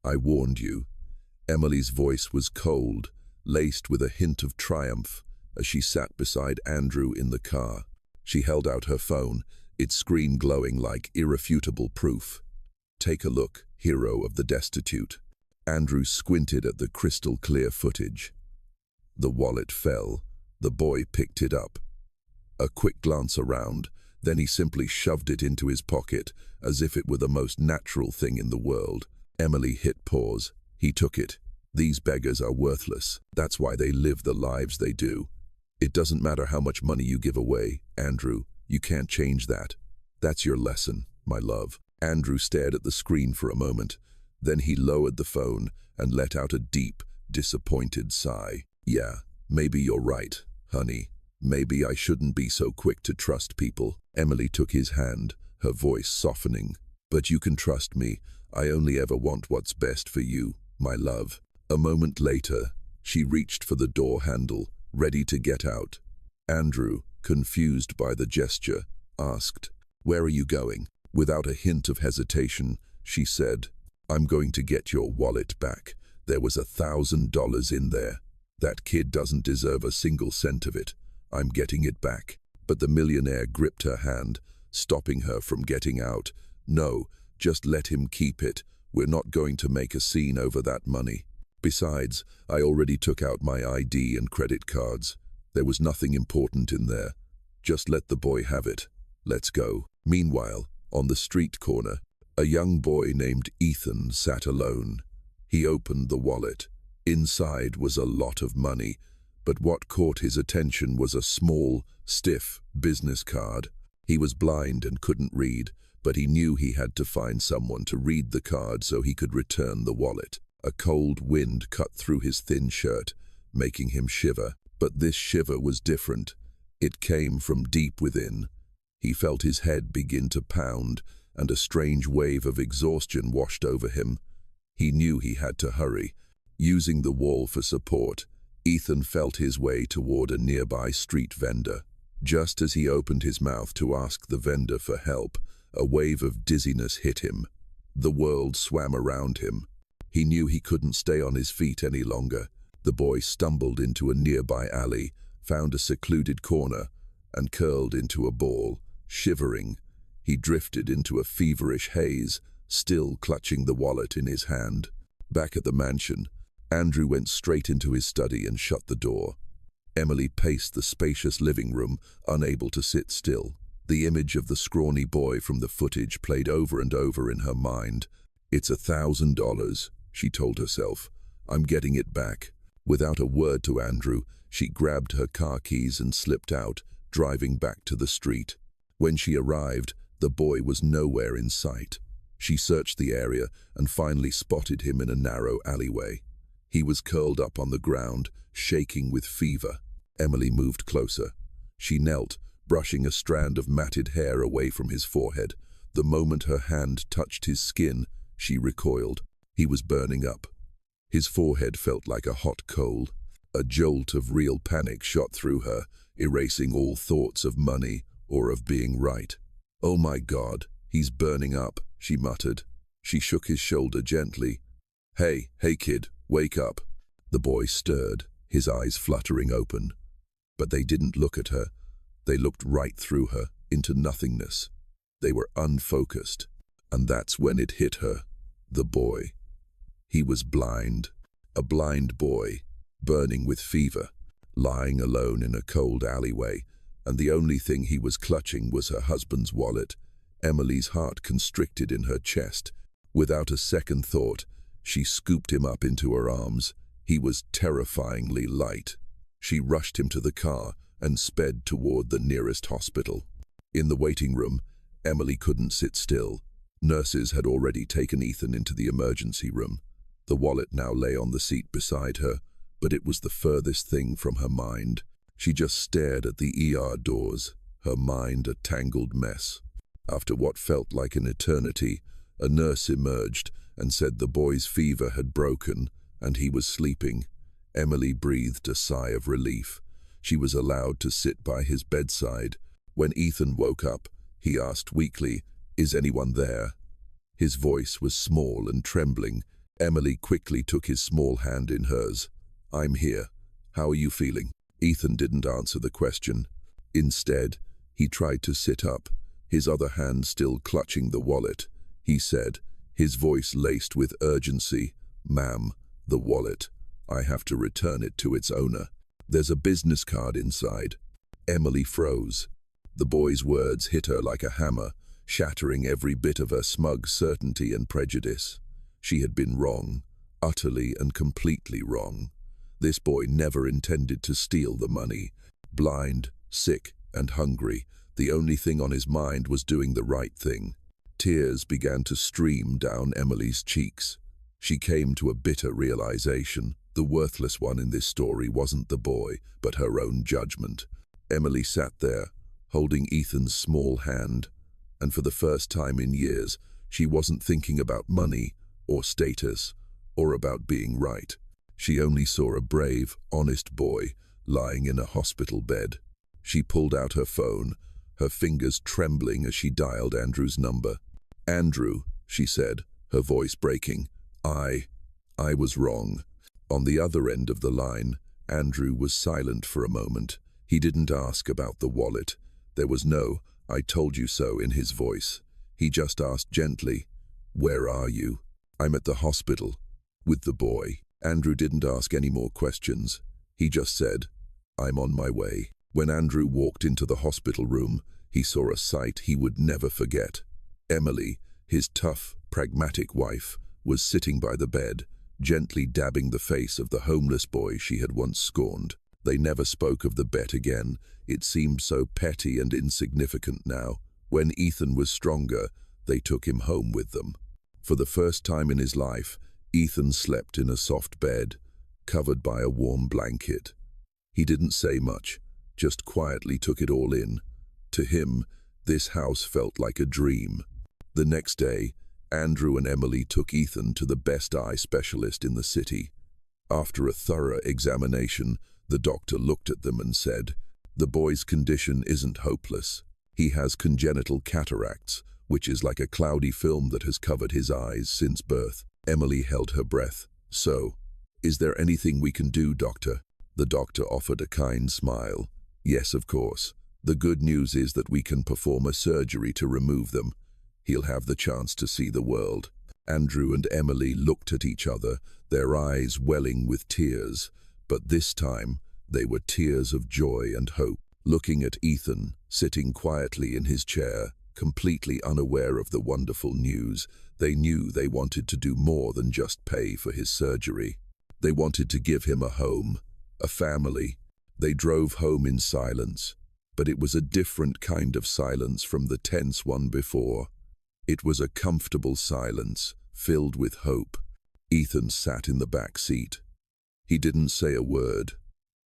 I warned you." Emily's voice was cold, laced with a hint of triumph, as she sat beside Andrew in the car. She held out her phone, its screen glowing like irrefutable proof. "Take a look, hero of the destitute." Andrew squinted at the crystal-clear footage. The wallet fell. The boy picked it up. A quick glance around, then he simply shoved it into his pocket, as if it were the most natural thing in the world. Emily hit pause. He took it. "These beggars are worthless. That's why they live the lives they do. It doesn't matter how much money you give away, Andrew. You can't change that. That's your lesson, my love." Andrew stared at the screen for a moment. Then he lowered the phone and let out a deep, disappointed sigh. "Yeah, maybe you're right, honey. Maybe I shouldn't be so quick to trust people." Emily took his hand, her voice softening. "But you can trust me. I only ever want what's best for you, my love." A moment later, she reached for the door handle, ready to get out. Andrew, confused by the gesture, asked, "Where are you going?" Without a hint of hesitation, she said, "I'm going to get your wallet back. There was $1,000 in there. That kid doesn't deserve a single cent of it. I'm getting it back." But the millionaire gripped her hand, stopping her from getting out. "No, just let him keep it. We're not going to make a scene over that money. Besides, I already took out my ID and credit cards. There was nothing important in there. Just let the boy have it. Let's go." Meanwhile, on the street corner, a young boy named Ethan sat alone. He opened the wallet. Inside was a lot of money, but what caught his attention was a small, stiff business card. He was blind and couldn't read, but he knew he had to find someone to read the card so he could return the wallet. A cold wind cut through his thin shirt, making him shiver. But this shiver was different. It came from deep within. He felt his head begin to pound, and a strange wave of exhaustion washed over him. He knew he had to hurry. Using the wall for support, Ethan felt his way toward a nearby street vendor. Just as he opened his mouth to ask the vendor for help, a wave of dizziness hit him. The world swam around him. He knew he couldn't stay on his feet any longer. The boy stumbled into a nearby alley, found a secluded corner, and curled into a ball, shivering. He drifted into a feverish haze, still clutching the wallet in his hand. Back at the mansion, Andrew went straight into his study and shut the door. Emily paced the spacious living room, unable to sit still. The image of the scrawny boy from the footage played over and over in her mind. "It's $1,000, she told herself. "I'm getting it back." Without a word to Andrew, she grabbed her car keys and slipped out, driving back to the street. When she arrived, the boy was nowhere in sight. She searched the area and finally spotted him in a narrow alleyway. He was curled up on the ground, shaking with fever. Emily moved closer. She knelt, brushing a strand of matted hair away from his forehead. The moment her hand touched his skin, she recoiled. He was burning up. His forehead felt like a hot coal. A jolt of real panic shot through her, erasing all thoughts of money or of being right. "Oh my God, he's burning up," she muttered. She shook his shoulder gently. Hey kid, wake up." The boy stirred, his eyes fluttering open. But they didn't look at her. They looked right through her, into nothingness. They were unfocused. And that's when it hit her. The boy. He was blind. A blind boy, burning with fever, lying alone in a cold alleyway, and the only thing he was clutching was her husband's wallet. Emily's heart constricted in her chest. Without a second thought, she scooped him up into her arms. He was terrifyingly light. She rushed him to the car and sped toward the nearest hospital. In the waiting room, Emily couldn't sit still. Nurses had already taken Ethan into the emergency room. The wallet now lay on the seat beside her, but it was the furthest thing from her mind. She just stared at the ER doors, her mind a tangled mess. After what felt like an eternity, a nurse emerged and said the boy's fever had broken and he was sleeping. Emily breathed a sigh of relief. She was allowed to sit by his bedside. When Ethan woke up, he asked weakly, "Is anyone there?" His voice was small and trembling. Emily quickly took his small hand in hers. "I'm here. How are you feeling?" Ethan didn't answer the question. Instead, he tried to sit up, his other hand still clutching the wallet. He said, his voice laced with urgency, "Ma'am, the wallet. I have to return it to its owner. There's a business card inside." Emily froze. The boy's words hit her like a hammer, shattering every bit of her smug certainty and prejudice. She had been wrong, utterly and completely wrong. This boy never intended to steal the money. Blind, sick, and hungry, the only thing on his mind was doing the right thing. Tears began to stream down Emily's cheeks. She came to a bitter realization. The worthless one in this story wasn't the boy, but her own judgment. Emily sat there, holding Ethan's small hand, and for the first time in years, she wasn't thinking about money or status or about being right. She only saw a brave, honest boy lying in a hospital bed. She pulled out her phone, her fingers trembling as she dialed Andrew's number. "Andrew," she said, her voice breaking. I was wrong." On the other end of the line, Andrew was silent for a moment. He didn't ask about the wallet. There was no "I told you so" in his voice. He just asked gently, "Where are you?" "I'm at the hospital, with the boy." Andrew didn't ask any more questions. He just said, "I'm on my way." When Andrew walked into the hospital room, he saw a sight he would never forget. Emily, his tough, pragmatic wife, was sitting by the bed, gently dabbing the face of the homeless boy she had once scorned. They never spoke of the bet again. It seemed so petty and insignificant now. When Ethan was stronger, they took him home with them. For the first time in his life, Ethan slept in a soft bed, covered by a warm blanket. He didn't say much, just quietly took it all in. To him, this house felt like a dream. The next day, Andrew and Emily took Ethan to the best eye specialist in the city. After a thorough examination, the doctor looked at them and said, "The boy's condition isn't hopeless. He has congenital cataracts, which is like a cloudy film that has covered his eyes since birth." Emily held her breath. "So, is there anything we can do, doctor?" The doctor offered a kind smile. "Yes, of course. The good news is that we can perform a surgery to remove them. He'll have the chance to see the world." Andrew and Emily looked at each other, their eyes welling with tears, but this time they were tears of joy and hope. Looking at Ethan, sitting quietly in his chair, completely unaware of the wonderful news, they knew they wanted to do more than just pay for his surgery. They wanted to give him a home, a family. They drove home in silence, but it was a different kind of silence from the tense one before. It was a comfortable silence, filled with hope. Ethan sat in the back seat. He didn't say a word,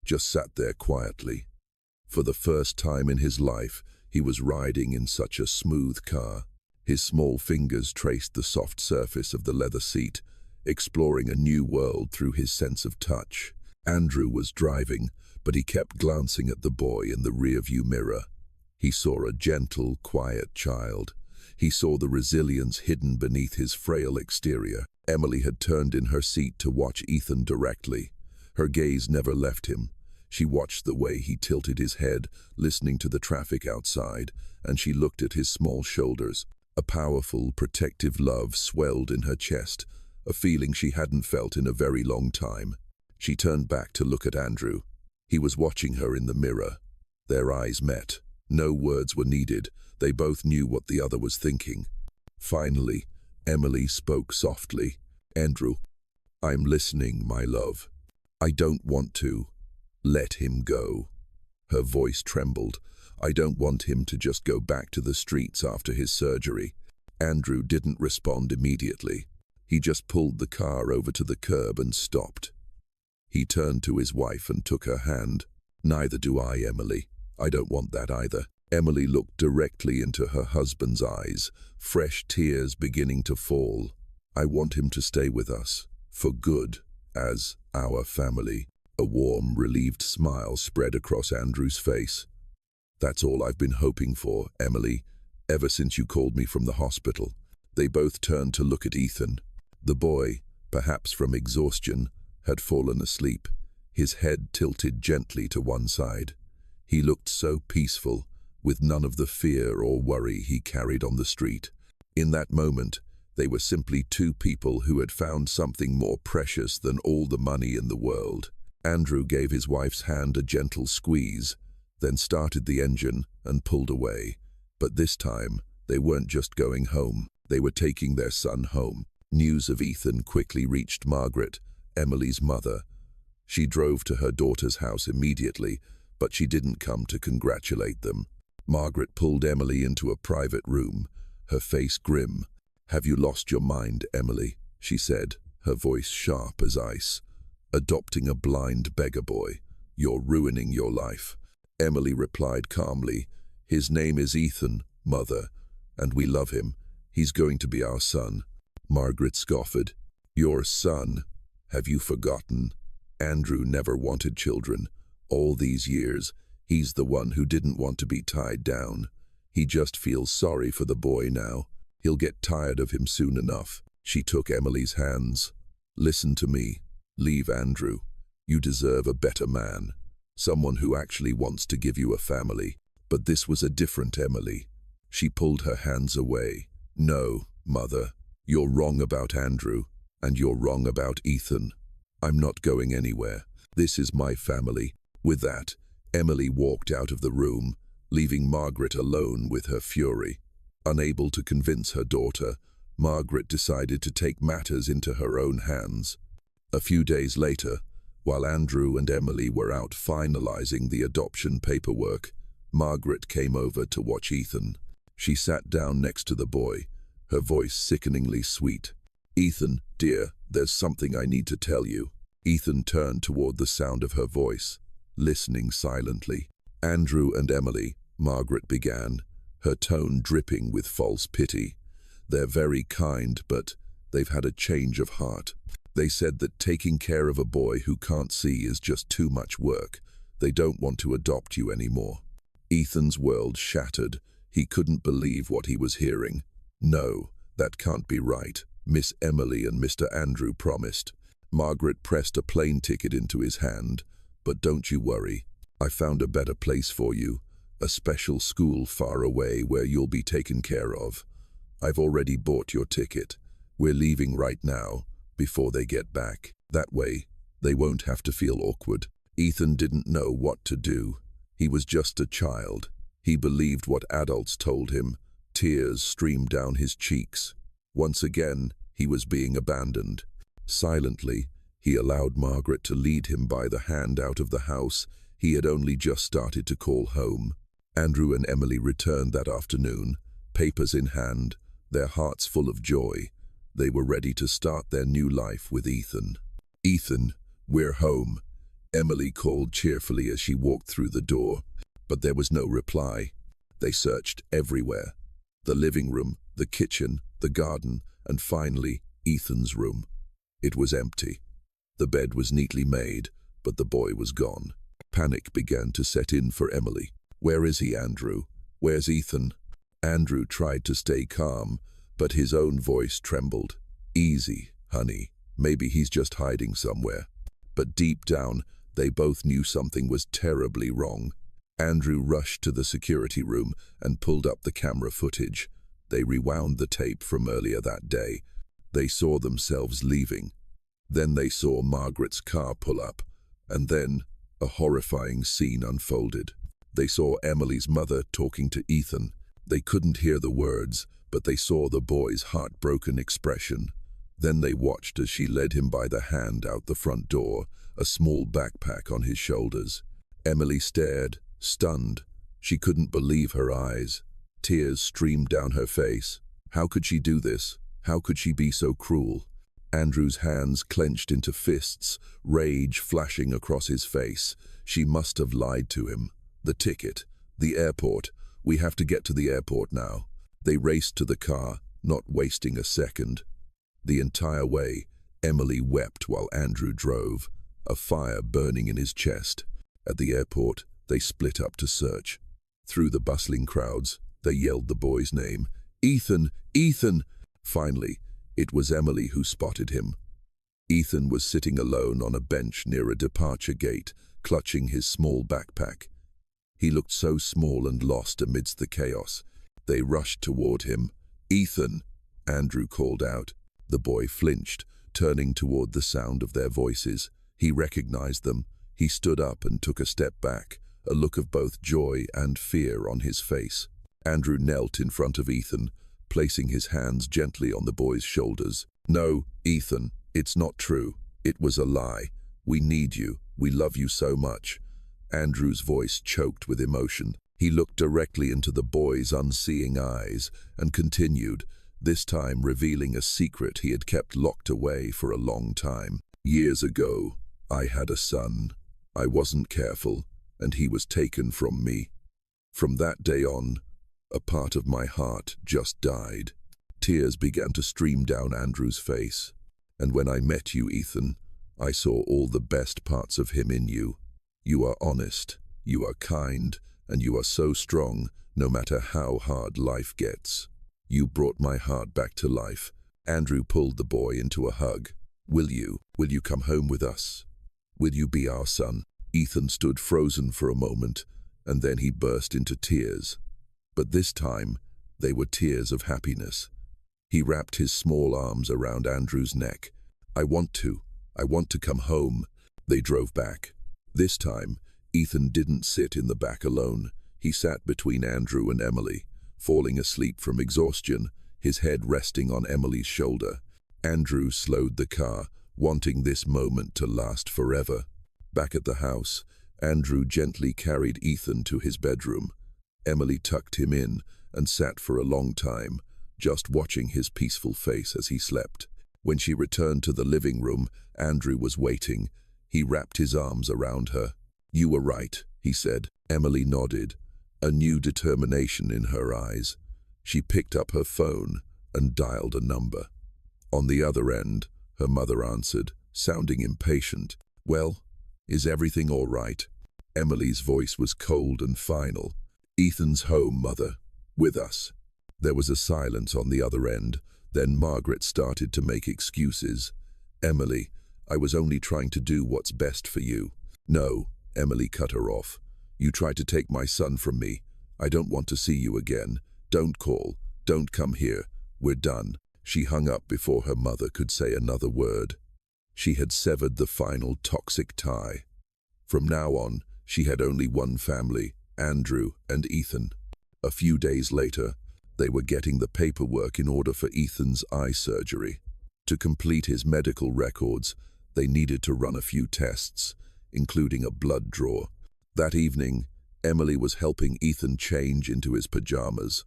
just sat there quietly. For the first time in his life, he was riding in such a smooth car. His small fingers traced the soft surface of the leather seat, exploring a new world through his sense of touch. Andrew was driving, but he kept glancing at the boy in the rearview mirror. He saw a gentle, quiet child. He saw the resilience hidden beneath his frail exterior. Emily had turned in her seat to watch Ethan directly. Her gaze never left him. She watched the way he tilted his head, listening to the traffic outside, and she looked at his small shoulders. A powerful, protective love swelled in her chest, a feeling she hadn't felt in a very long time. She turned back to look at Andrew. He was watching her in the mirror. Their eyes met. No words were needed. They both knew what the other was thinking. Finally, Emily spoke softly. "Andrew, I'm listening, my love. I don't want to. Let him go." Her voice trembled. "I don't want him to just go back to the streets after his surgery." Andrew didn't respond immediately. He just pulled the car over to the curb and stopped. He turned to his wife and took her hand. "Neither do I, Emily. I don't want that either." Emily looked directly into her husband's eyes, fresh tears beginning to fall. "I want him to stay with us, for good, as our family." A warm, relieved smile spread across Andrew's face. "That's all I've been hoping for, Emily, ever since you called me from the hospital." They both turned to look at Ethan. The boy, perhaps from exhaustion, had fallen asleep, his head tilted gently to one side. He looked so peaceful, with none of the fear or worry he carried on the street. In that moment, they were simply two people who had found something more precious than all the money in the world. Andrew gave his wife's hand a gentle squeeze, then started the engine and pulled away. But this time, they weren't just going home. They were taking their son home. News of Ethan quickly reached Margaret, Emily's mother. She drove to her daughter's house immediately, but she didn't come to congratulate them. Margaret pulled Emily into a private room, her face grim. "Have you lost your mind, Emily?" she said, her voice sharp as ice. "Adopting a blind beggar boy. You're ruining your life." Emily replied calmly, "His name is Ethan, Mother, and we love him. He's going to be our son." Margaret scoffed. "Your son? Have you forgotten? Andrew never wanted children. All these years, he's the one who didn't want to be tied down. He just feels sorry for the boy now. He'll get tired of him soon enough." She took Emily's hands. "Listen to me. Leave Andrew. You deserve a better man. Someone who actually wants to give you a family." But this was a different Emily. She pulled her hands away. "No, Mother. You're wrong about Andrew, and you're wrong about Ethan. I'm not going anywhere. This is my family." With that, Emily walked out of the room, leaving Margaret alone with her fury. Unable to convince her daughter, Margaret decided to take matters into her own hands. A few days later, while Andrew and Emily were out finalizing the adoption paperwork, Margaret came over to watch Ethan. She sat down next to the boy, her voice sickeningly sweet. "Ethan, dear, there's something I need to tell you." Ethan turned toward the sound of her voice, listening silently. "Andrew and Emily," Margaret began, her tone dripping with false pity. "They're very kind, but they've had a change of heart. They said that taking care of a boy who can't see is just too much work. They don't want to adopt you anymore." Ethan's world shattered. He couldn't believe what he was hearing. "No, that can't be right. Miss Emily and Mr. Andrew promised." Margaret pressed a plane ticket into his hand. "But don't you worry. I found a better place for you, a special school far away where you'll be taken care of. I've already bought your ticket. We're leaving right now, before they get back. That way, they won't have to feel awkward." Ethan didn't know what to do. He was just a child. He believed what adults told him. Tears streamed down his cheeks. Once again, he was being abandoned. Silently, he allowed Margaret to lead him by the hand out of the house he had only just started to call home. Andrew and Emily returned that afternoon, papers in hand, their hearts full of joy. They were ready to start their new life with Ethan. "Ethan, we're home," Emily called cheerfully as she walked through the door. But there was no reply. They searched everywhere. The living room, the kitchen, the garden, and finally, Ethan's room. It was empty. The bed was neatly made, but the boy was gone. Panic began to set in for Emily. "Where is he, Andrew? Where's Ethan?" Andrew tried to stay calm, but his own voice trembled. "Easy, honey. Maybe he's just hiding somewhere." But deep down, they both knew something was terribly wrong. Andrew rushed to the security room and pulled up the camera footage. They rewound the tape from earlier that day. They saw themselves leaving. Then they saw Margaret's car pull up, and then a horrifying scene unfolded. They saw Emily's mother talking to Ethan. They couldn't hear the words, but they saw the boy's heartbroken expression. Then they watched as she led him by the hand out the front door, a small backpack on his shoulders. Emily stared, stunned. She couldn't believe her eyes. Tears streamed down her face. How could she do this? How could she be so cruel? Andrew's hands clenched into fists, rage flashing across his face. She must have lied to him. The ticket, the airport. "We have to get to the airport now." They raced to the car, not wasting a second. The entire way, Emily wept while Andrew drove, a fire burning in his chest. At the airport, they split up to search. Through the bustling crowds, they yelled the boy's name. "Ethan! Ethan!" Finally, it was Emily who spotted him. Ethan was sitting alone on a bench near a departure gate, clutching his small backpack. He looked so small and lost amidst the chaos. They rushed toward him. "Ethan!" Andrew called out. The boy flinched, turning toward the sound of their voices. He recognized them. He stood up and took a step back, a look of both joy and fear on his face. Andrew knelt in front of Ethan, placing his hands gently on the boy's shoulders. "No, Ethan, it's not true. It was a lie. We need you. We love you so much." Andrew's voice choked with emotion. He looked directly into the boy's unseeing eyes and continued, this time revealing a secret he had kept locked away for a long time. "Years ago, I had a son. I wasn't careful, and he was taken from me. From that day on, a part of my heart just died." Tears began to stream down Andrew's face. "And when I met you, Ethan, I saw all the best parts of him in you. You are honest, you are kind, and you are so strong, no matter how hard life gets. You brought my heart back to life." Andrew pulled the boy into a hug. Will you come home with us? Will you be our son?" Ethan stood frozen for a moment, and then he burst into tears. But this time, they were tears of happiness. He wrapped his small arms around Andrew's neck. I want to come home." They drove back. This time, Ethan didn't sit in the back alone. He sat between Andrew and Emily, falling asleep from exhaustion, his head resting on Emily's shoulder. Andrew slowed the car, wanting this moment to last forever. Back at the house, Andrew gently carried Ethan to his bedroom. Emily tucked him in and sat for a long time, just watching his peaceful face as he slept. When she returned to the living room, Andrew was waiting. He wrapped his arms around her. "You were right," he said. Emily nodded, a new determination in her eyes. She picked up her phone and dialed a number. On the other end, her mother answered, sounding impatient. "Well, is everything all right?" Emily's voice was cold and final. "Ethan's home, Mother. With us." There was a silence on the other end. Then Margaret started to make excuses. "Emily, I was only trying to do what's best for you." "No," Emily cut her off. "You tried to take my son from me. I don't want to see you again. Don't call. Don't come here. We're done." She hung up before her mother could say another word. She had severed the final toxic tie. From now on, she had only one family, Andrew and Ethan. A few days later, they were getting the paperwork in order for Ethan's eye surgery. To complete his medical records, they needed to run a few tests, including a blood draw. That evening, Emily was helping Ethan change into his pajamas.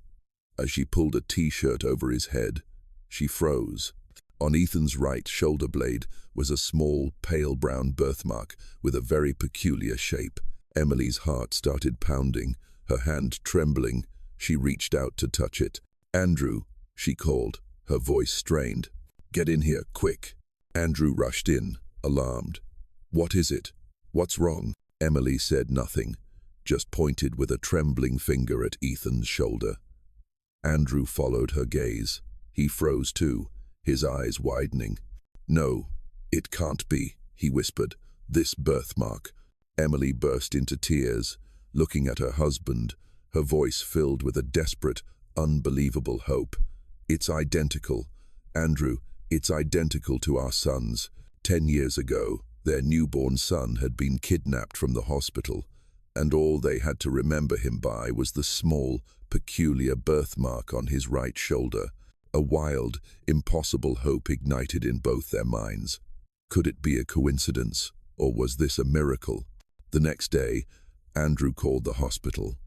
As she pulled a t-shirt over his head, she froze. On Ethan's right shoulder blade was a small, pale brown birthmark with a very peculiar shape. Emily's heart started pounding, her hand trembling. She reached out to touch it. "Andrew," she called, her voice strained. "Get in here, quick." Andrew rushed in, alarmed. "What is it? What's wrong?" Emily said nothing, just pointed with a trembling finger at Ethan's shoulder. Andrew followed her gaze. He froze too, his eyes widening. "No, it can't be," he whispered. "This birthmark." Emily burst into tears, looking at her husband, her voice filled with a desperate, unbelievable hope. "It's identical. Andrew, it's identical to our son's. 10 years ago, their newborn son had been kidnapped from the hospital, and all they had to remember him by was the small, peculiar birthmark on his right shoulder. A wild, impossible hope ignited in both their minds. Could it be a coincidence, or was this a miracle? The next day, Andrew called the hospital.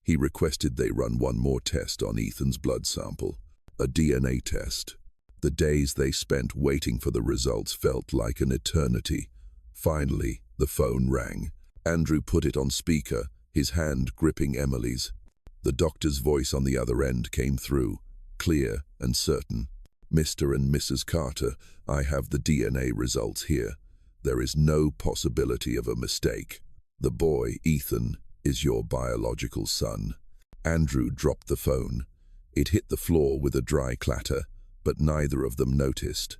He requested they run one more test on Ethan's blood sample, a DNA test. The days they spent waiting for the results felt like an eternity. Finally, the phone rang. Andrew put it on speaker, his hand gripping Emily's. The doctor's voice on the other end came through, clear and certain. "Mr. and Mrs. Carter, I have the DNA results here. There is no possibility of a mistake. The boy, Ethan, is your biological son." Andrew dropped the phone. It hit the floor with a dry clatter, but neither of them noticed.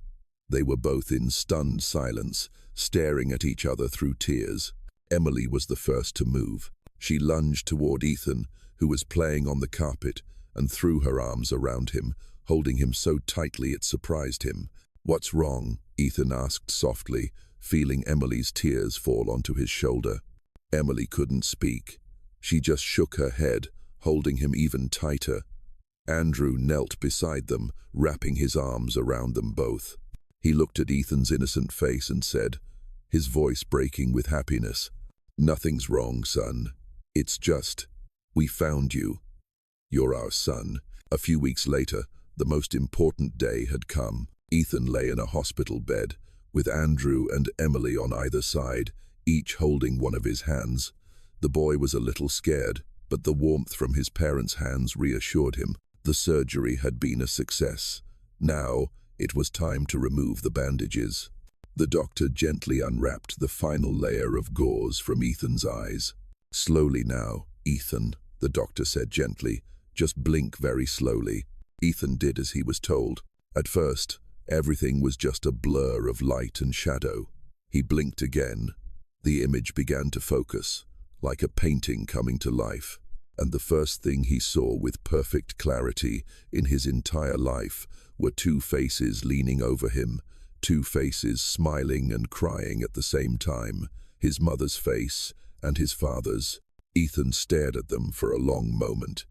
They were both in stunned silence, staring at each other through tears. Emily was the first to move. She lunged toward Ethan, who was playing on the carpet, and threw her arms around him, holding him so tightly it surprised him. "What's wrong?" Ethan asked softly, feeling Emily's tears fall onto his shoulder. Emily couldn't speak. She just shook her head, holding him even tighter. Andrew knelt beside them, wrapping his arms around them both. He looked at Ethan's innocent face and said, his voice breaking with happiness, "Nothing's wrong, son. It's just, we found you. You're our son." A few weeks later, the most important day had come. Ethan lay in a hospital bed, with Andrew and Emily on either side, each holding one of his hands. The boy was a little scared, but the warmth from his parents' hands reassured him. The surgery had been a success. Now, it was time to remove the bandages. The doctor gently unwrapped the final layer of gauze from Ethan's eyes. "Slowly now, Ethan," the doctor said gently. "Just blink very slowly." Ethan did as he was told. At first, everything was just a blur of light and shadow. He blinked again. The image began to focus, like a painting coming to life. And the first thing he saw with perfect clarity in his entire life were two faces leaning over him, two faces smiling and crying at the same time, his mother's face and his father's. Ethan stared at them for a long moment.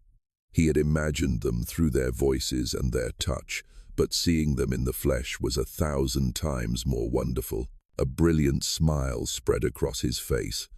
He had imagined them through their voices and their touch, but seeing them in the flesh was 1,000 times more wonderful. A brilliant smile spread across his face.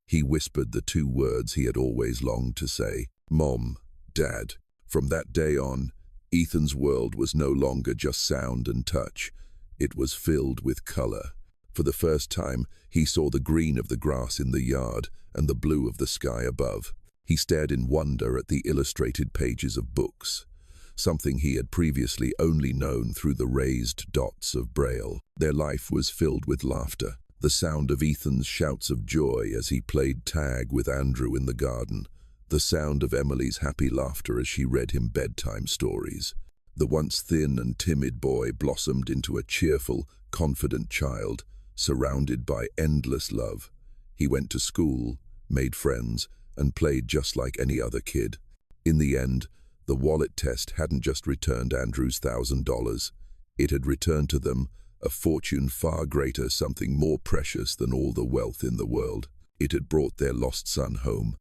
He whispered the two words he had always longed to say, "Mom, Dad." From that day on, Ethan's world was no longer just sound and touch. It was filled with color. For the first time, he saw the green of the grass in the yard and the blue of the sky above. He stared in wonder at the illustrated pages of books, something he had previously only known through the raised dots of Braille. Their life was filled with laughter. The sound of Ethan's shouts of joy as he played tag with Andrew in the garden. The sound of Emily's happy laughter as she read him bedtime stories. The once thin and timid boy blossomed into a cheerful, confident child, surrounded by endless love. He went to school, made friends, and played just like any other kid. In the end, the wallet test hadn't just returned Andrew's $1,000. It had returned to them a fortune far greater, something more precious than all the wealth in the world. It had brought their lost son home.